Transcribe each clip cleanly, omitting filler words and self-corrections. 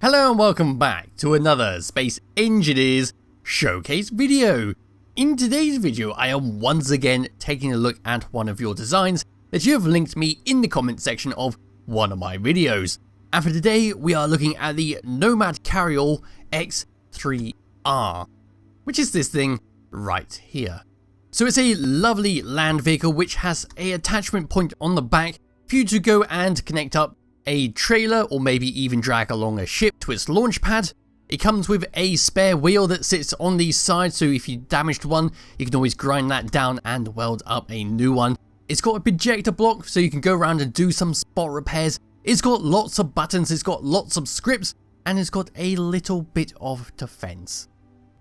Hello and welcome back to another Space Engineers Showcase video. In today's video I am once again taking a look at one of your designs that you have linked me in the comment section of one of my videos. And for today we are looking at the Nomad Carryall X3R, which is this thing right here. So it's a lovely land vehicle which has an attachment point on the back for you to go and connect up a trailer or maybe even drag along a ship to its launch pad. It comes with a spare wheel that sits on the side, so if you damaged one you can always grind that down and weld up a new one. It's got a projector block so you can go around and do some spot repairs. It's got lots of buttons, it's got lots of scripts, and it's got a little bit of defense.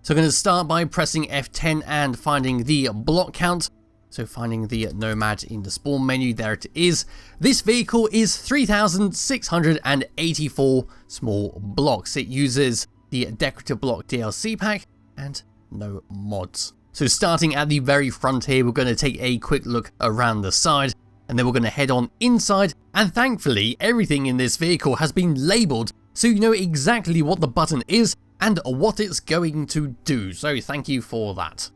So I'm going to start by pressing F10 and finding the block count. So finding the Nomad in the spawn menu, there it is. This vehicle is 3,684 small blocks. It uses the decorative block DLC pack and no mods. So starting at the very front here, we're going to take a quick look around the side and then we're going to head on inside, and thankfully everything in this vehicle has been labelled so you know exactly what the button is and what it's going to do. So thank you for that.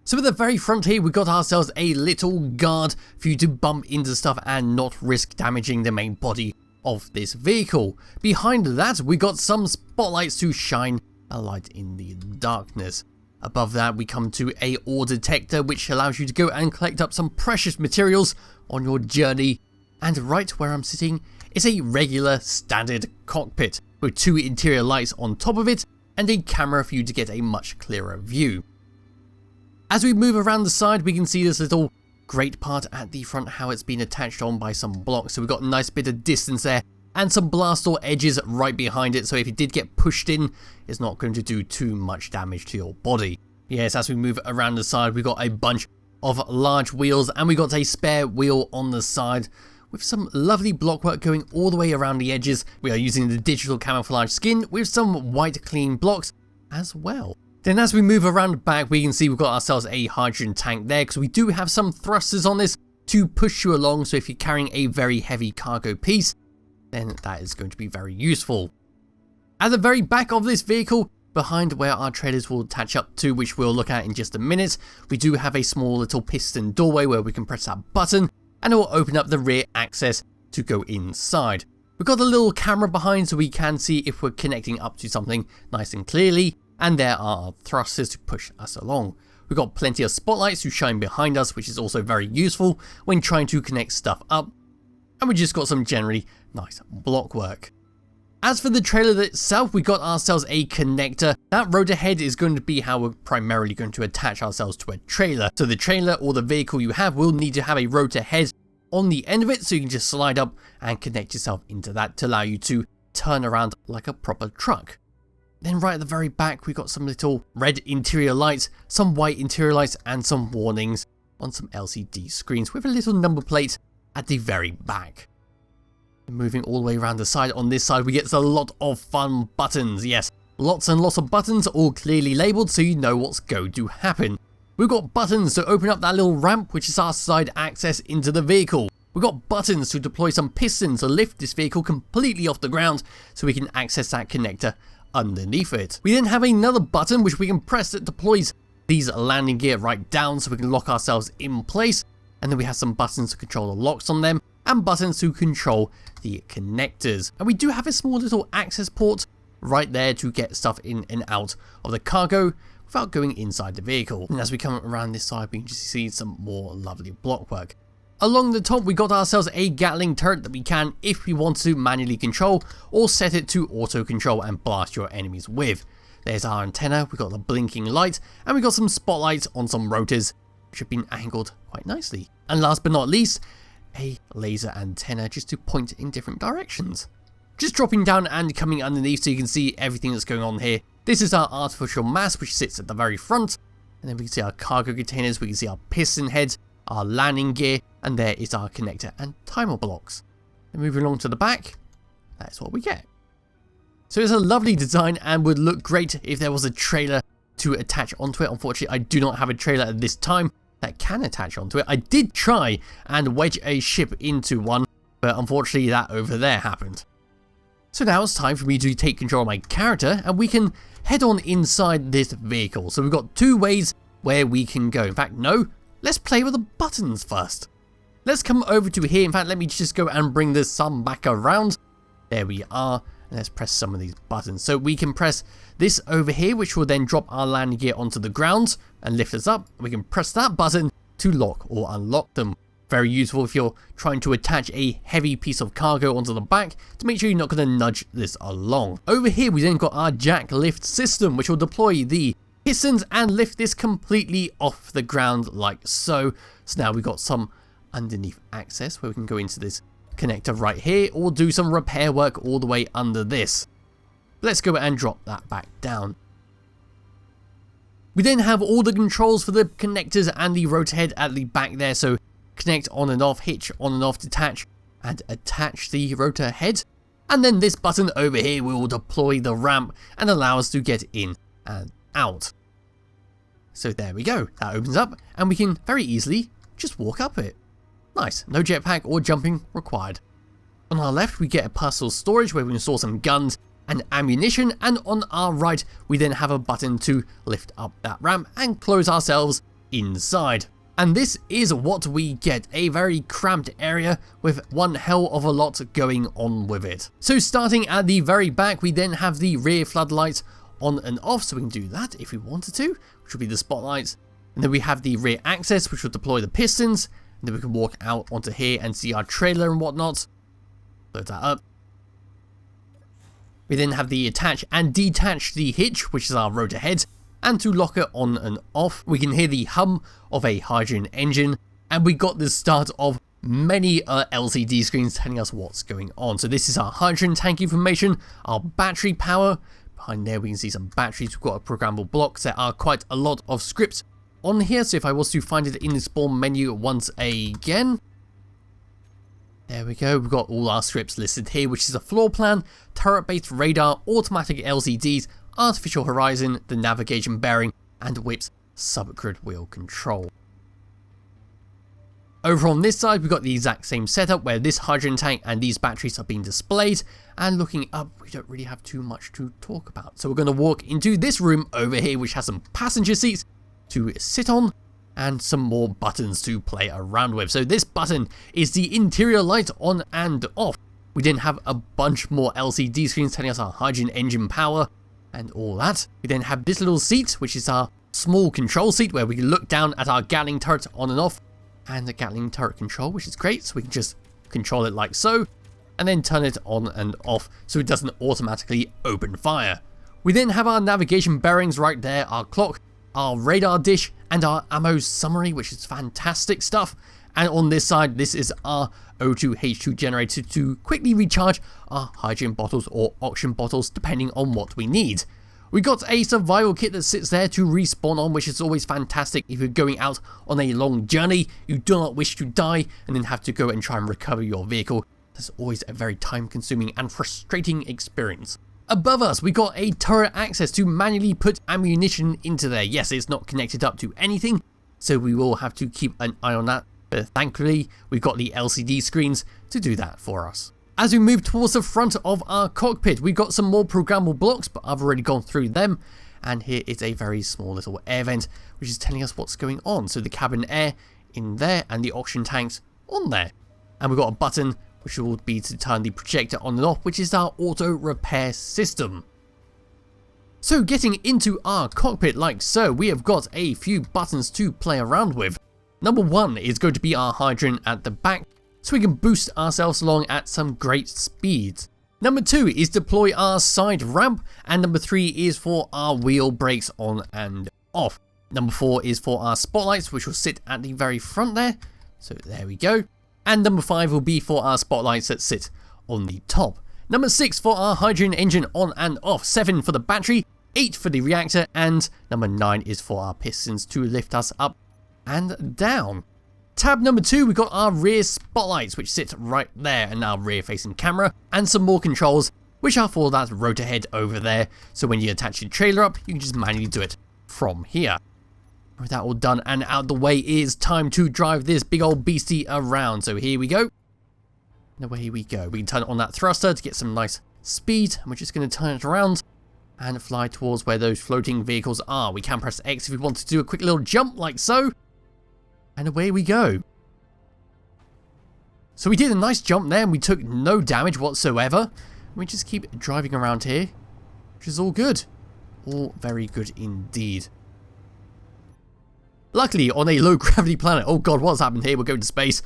So at the very front here, we got ourselves a little guard for you to bump into stuff and not risk damaging the main body of this vehicle. Behind that, we got some spotlights to shine a light in the darkness. Above that, we come to a ore detector, which allows you to go and collect up some precious materials on your journey. And right where I'm sitting is a regular standard cockpit with two interior lights on top of it and a camera for you to get a much clearer view. As we move around the side, we can see this little grate part at the front, how it's been attached on by some blocks. So we've got a nice bit of distance there and some blast door edges right behind it. So if you did get pushed in, it's not going to do too much damage to your body. Yes, as we move around the side, we've got a bunch of large wheels and we got a spare wheel on the side with some lovely blockwork going all the way around the edges. We are using the digital camouflage skin with some white clean blocks as well. Then as we move around back, we can see we've got ourselves a hydrogen tank there because we do have some thrusters on this to push you along. So if you're carrying a very heavy cargo piece, then that is going to be very useful. At the very back of this vehicle, behind where our trailers will attach up to, which we'll look at in just a minute, we do have a small little piston doorway where we can press that button and it will open up the rear access to go inside. We've got a little camera behind so we can see if we're connecting up to something nice and clearly. And there are our thrusters to push us along. We've got plenty of spotlights to shine behind us, which is also very useful when trying to connect stuff up. And we just got some generally nice block work. As for the trailer itself, we got ourselves a connector. That rotor head is going to be how we're primarily going to attach ourselves to a trailer. So the trailer or the vehicle you have will need to have a rotor head on the end of it, so you can just slide up and connect yourself into that to allow you to turn around like a proper truck. Then right at the very back, we've got some little red interior lights, some white interior lights, and some warnings on some LCD screens with a little number plate at the very back. And moving all the way around the side, on this side we get a lot of fun buttons. Yes, lots and lots of buttons, all clearly labelled so you know what's going to happen. We've got buttons to open up that little ramp, which is our side access into the vehicle. We've got buttons to deploy some pistons to lift this vehicle completely off the ground so we can access that connector underneath it. We then have another button which we can press that deploys these landing gear right down so we can lock ourselves in place, and then we have some buttons to control the locks on them and buttons to control the connectors. And we do have a small little access port right there to get stuff in and out of the cargo without going inside the vehicle. And as we come around this side, we can just see some more lovely blockwork. Along the top, we got ourselves a Gatling turret that we can, if we want to, manually control or set it to auto control and blast your enemies with. There's our antenna, we got the blinking light, and we got some spotlights on some rotors which have been angled quite nicely. And last but not least, a laser antenna just to point in different directions. Just dropping down and coming underneath so you can see everything that's going on here. This is our artificial mast which sits at the very front, and then we can see our cargo containers, we can see our piston heads, our landing gear, and there is our connector and timer blocks. And moving along to the back, that's what we get. So it's a lovely design and would look great if there was a trailer to attach onto it. Unfortunately, I do not have a trailer at this time that can attach onto it. I did try and wedge a ship into one, but unfortunately that over there happened. So now it's time for me to take control of my character and we can head on inside this vehicle. So we've got two ways where we can go. In fact, no, let's play with the buttons first. Let's come over to here. In fact, let me just go and bring the sun back around. There we are. And let's press some of these buttons. So we can press this over here, which will then drop our landing gear onto the ground and lift us up. We can press that button to lock or unlock them. Very useful if you're trying to attach a heavy piece of cargo onto the back to make sure you're not going to nudge this along. Over here we then got our jack lift system, which will deploy the pistons and lift this completely off the ground like so. So now we've got some underneath access where we can go into this connector right here or do some repair work all the way under this. Let's go and drop that back down. We then have all the controls for the connectors and the rotor head at the back there, so connect on and off, hitch on and off, detach and attach the rotor head. And then this button over here will deploy the ramp and allow us to get in and out. So there we go, that opens up and we can very easily just walk up it. Nice, no jetpack or jumping required. On our left we get a personal storage where we can store some guns and ammunition, and on our right we then have a button to lift up that ramp and close ourselves inside. And this is what we get, a very cramped area with one hell of a lot going on with it. So starting at the very back, we then have the rear floodlights on and off, so we can do that if we wanted to, which will be the spotlights. And then we have the rear access, which will deploy the pistons, and then we can walk out onto here and see our trailer and whatnot. Load that up. We then have the attach and detach the hitch, which is our rotor head. And to lock it on and off, we can hear the hum of a hydrogen engine, and we got the start of many LCD screens telling us what's going on. So this is our hydrogen tank information, our battery power. Behind there we can see some batteries. We've got a programmable block. There are quite a lot of scripts on here, so if I was to find it in the spawn menu once again, there we go, we've got all our scripts listed here, which is a floor plan, turret-based radar, automatic LCDs, artificial horizon, the navigation bearing, and whips subgrid wheel control. Over on this side, we've got the exact same setup where this hydrogen tank and these batteries are being displayed, and looking up, we don't really have too much to talk about. So we're going to walk into this room over here, which has some passenger seats to sit on, and some more buttons to play around with. So this button is the interior light on and off. We then have a bunch more LCD screens telling us our hydrogen engine power and all that. We then have this little seat, which is our small control seat where we can look down at our Gatling turret on and off, and the Gatling turret control, which is great. So we can just control it like so, and then turn it on and off so it doesn't automatically open fire. We then have our navigation bearings right there, our clock, our radar dish, and our ammo summary, which is fantastic stuff. And on this side, this is our O2H2 generator to quickly recharge our hydrogen bottles or oxygen bottles, depending on what we need. We got a survival kit that sits there to respawn on, which is always fantastic if you're going out on a long journey, you do not wish to die, and then have to go and try and recover your vehicle. That's always a very time-consuming and frustrating experience. Above us, we got a turret access to manually put ammunition into there. Yes, it's not connected up to anything, so we will have to keep an eye on that. But thankfully, we've got the LCD screens to do that for us. As we move towards the front of our cockpit, we've got some more programmable blocks, but I've already gone through them. And here is a very small little air vent, which is telling us what's going on. So the cabin air in there and the oxygen tanks on there. And we've got a button which will be to turn the projector on and off, which is our auto repair system. So getting into our cockpit like so, we have got a few buttons to play around with. Number one is going to be our hydrogen at the back, so we can boost ourselves along at some great speeds. Number two is deploy our side ramp, and number three is for our wheel brakes on and off. Number four is for our spotlights, which will sit at the very front there, so there we go. And number 5 will be for our spotlights that sit on the top. Number 6 for our hydrogen engine on and off. 7 for the battery, 8 for the reactor, and number 9 is for our pistons to lift us up and down. Tab number 2, we've got our rear spotlights, which sit right there, and our rear facing camera, and some more controls, which are for that rotor head over there. So when you attach your trailer up, you can just manually do it from here. With that all done and out the way, it is time to drive this big old beastie around. So here we go. And away we go. We can turn on that thruster to get some nice speed, and we're just going to turn it around and fly towards where those floating vehicles are. We can press X if we want to do a quick little jump like so, and away we go. So we did a nice jump there and we took no damage whatsoever. We just keep driving around here, which is all good. All very good indeed. Luckily, on a low gravity planet, oh god, what's happened here? We're going to space.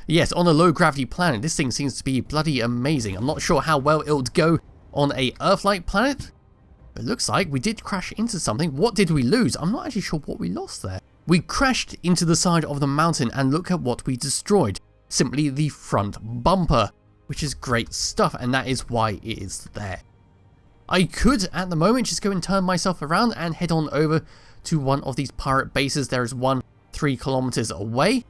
Yes, on a low gravity planet, this thing seems to be bloody amazing. I'm not sure how well it would go on a Earth-like planet. It looks like we did crash into something. What did we lose? I'm not actually sure what we lost there. We crashed into the side of the mountain and look at what we destroyed. Simply the front bumper, which is great stuff, and that is why it is there. I could, at the moment, just go and turn myself around and head on over to one of these pirate bases. There is one 3 kilometers away.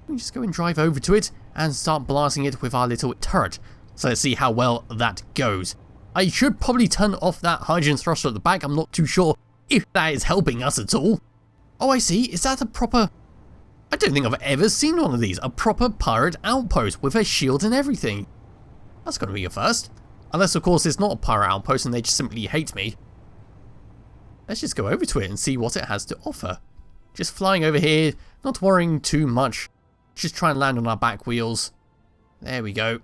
We just go and drive over to it and start blasting it with our little turret. So let's see how well that goes. I should probably turn off that hydrogen thruster at the back. I'm not too sure if that is helping us at all. Oh, I see. Is that a proper... I don't think I've ever seen one of these. A proper pirate outpost with a shield and everything. That's got to be a first. Unless, of course, it's not a pirate outpost and they just simply hate me. Let's just go over to it and see what it has to offer. Just flying over here, not worrying too much. Just try and land on our back wheels. There we go.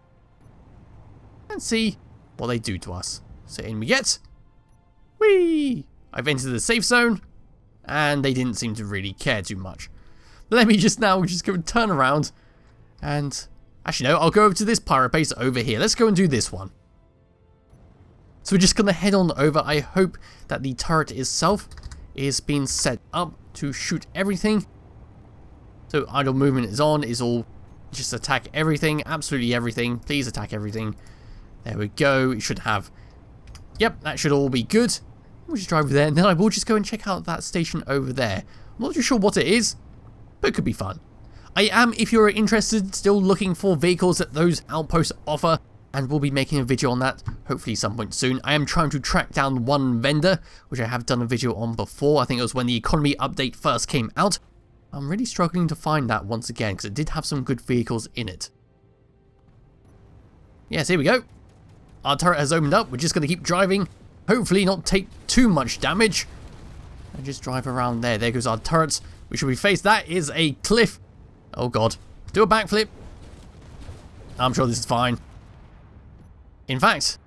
And see what they do to us. So in we get. Whee! I've entered the safe zone. And they didn't seem to really care too much. Let me just go and turn around. And actually, no, I'll go over to this pirate base over here. Let's go and do this one. So we're just going to head on over. I hope that the turret itself is being set up to shoot everything. So idle movement is on, is all just attack everything, absolutely everything. Please attack everything. There we go. It should have, yep, that should all be good. We'll just drive over there and then I will just go and check out that station over there. I'm not too sure what it is, but it could be fun. I am, if you're interested, still looking for vehicles that those outposts offer, and we'll be making a video on that hopefully some point soon. I am trying to track down one vendor, which I have done a video on before. I think it was when the economy update first came out. I'm really struggling to find that once again, because it did have some good vehicles in it. Yes, here we go. Our turret has opened up. We're just going to keep driving. Hopefully not take too much damage. And just drive around there. There goes our turrets. We should be faced. That is a cliff. Oh god. Do a backflip. I'm sure this is fine. In fact,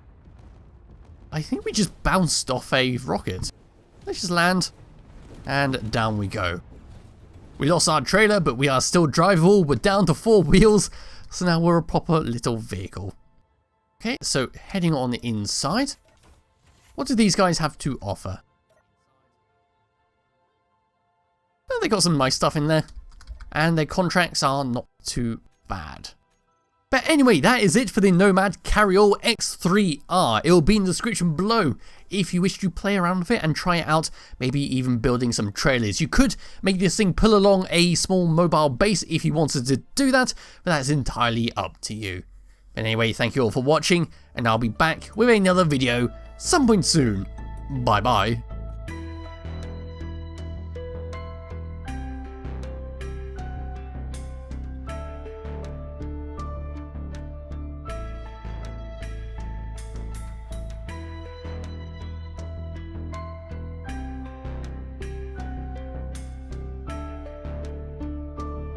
I think we just bounced off a rocket. Let's just land. And down we go. We lost our trailer, but we are still drivable. We're down to 4 wheels. So now we're a proper little vehicle. Okay, so heading on the inside. What do these guys have to offer? Well, they got some nice stuff in there. And their contracts are not too bad. But anyway, that is it for the Nomad Carryall X3R. It will be in the description below if you wish to play around with it and try it out, maybe even building some trailers. You could make this thing pull along a small mobile base if you wanted to do that, but that's entirely up to you. But anyway, thank you all for watching, and I'll be back with another video some point soon. Bye bye.